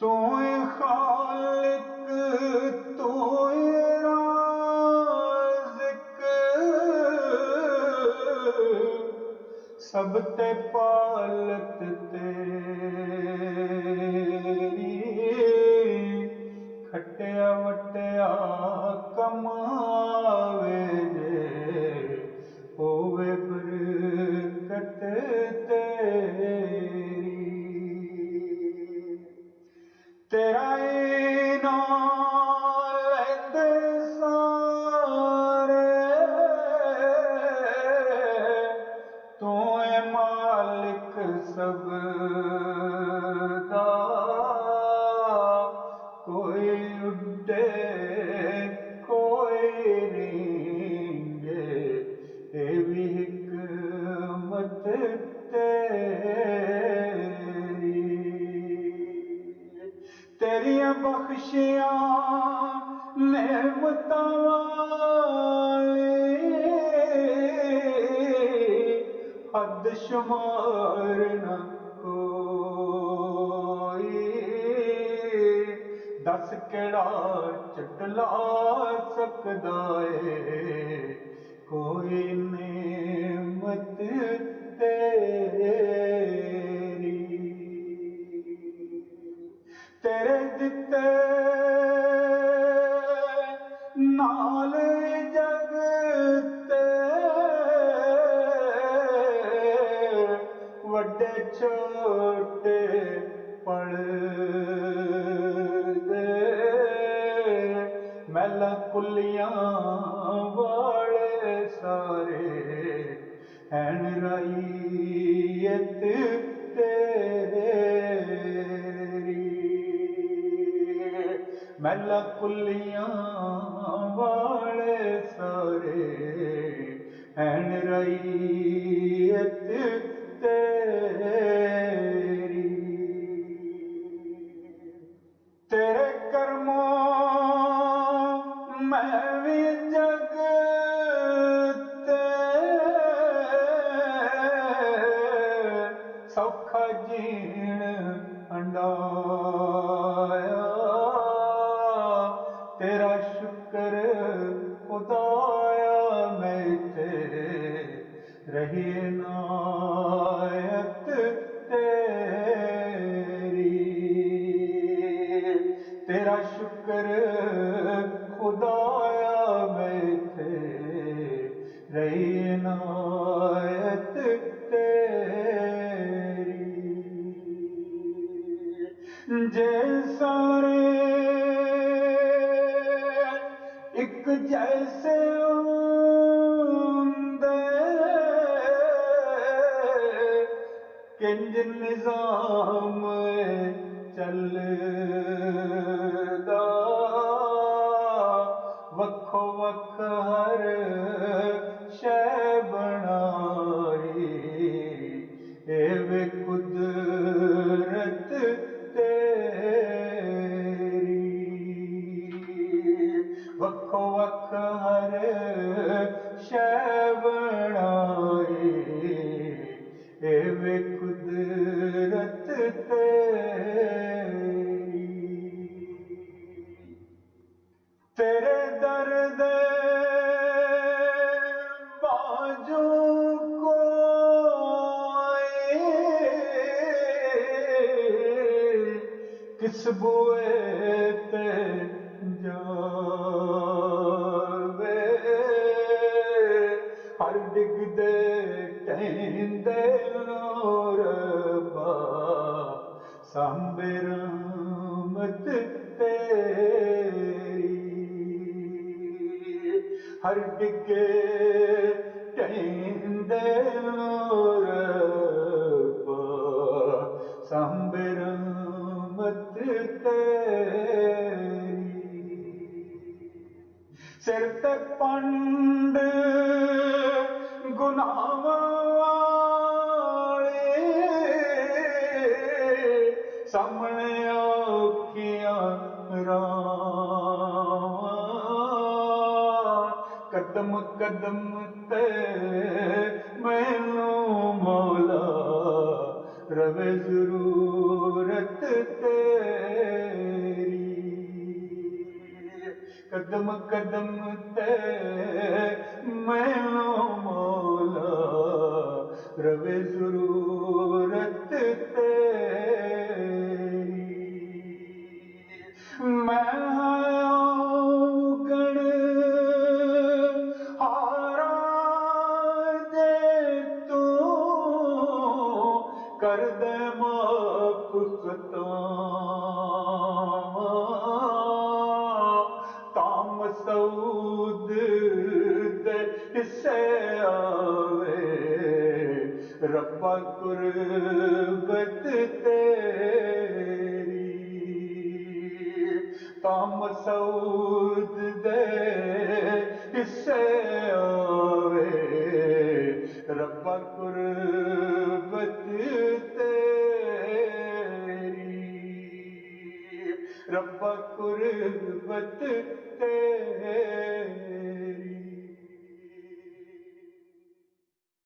तू खालिक तू राज़िक सब ते पालत तेरी खटिया वटिया कमावे जे होवे बरकत तेरी तेरा नाम लेंदे सारे तू है मालिक सब दा कोई उड्डे कोई रेंगे ये भी हिकमत तेरी तेरिया बख्शियां नेमतां वाली हद शुमार न कोई दस केड़ा चटला सकदा है कोई नेमत तेरी तेरे दिते नाल जगते वड्डे छोटे पढ़ दे मैला कुलियां वाले सारे हैन रईयत तेरी मैला कुलियां वाले सारे हैन रईयत तेरी तेरे कर्मों मैं भी जगते सौखा जीण हंडाया तेरा शुक्र खुदाया मैं ते रही नायत तेरी तेरा शुक्र खुदाया मैं थे रही नायत तेरी जे सारे एक जैसे होंदे किंज निजाम चलदा वक्खो वक्ख हर शै बनाई एवे कुदरत तेरी वक्खो वक्ख हर शै बनाई एवे कुदरत तेरी तेरे दर दे बाजू कोई किस बुए ते जावे हर डिगदे टहंदे रब्बा सांबे रहमत तेरी हर डिगे टहंदे रब्बा सांबे रहमत तेरी सिर ते पंड गुनाहां वाले सामने अखियां रावां कदम कदम ते मैनू मौला रवे जरूरत तेरी कदम कदम ते मैनू मौला रवे जरूरत तेरी। मैं गण हारा दे तू कर दे माफ खतावां ताम सऊद दे हिस्से आवे रब्बा कुर्बत तेरी। ताम सऊद दे हिस्से आवे रब्बा कुर्बत तेरी, रब्बा कुर्बत तेरी।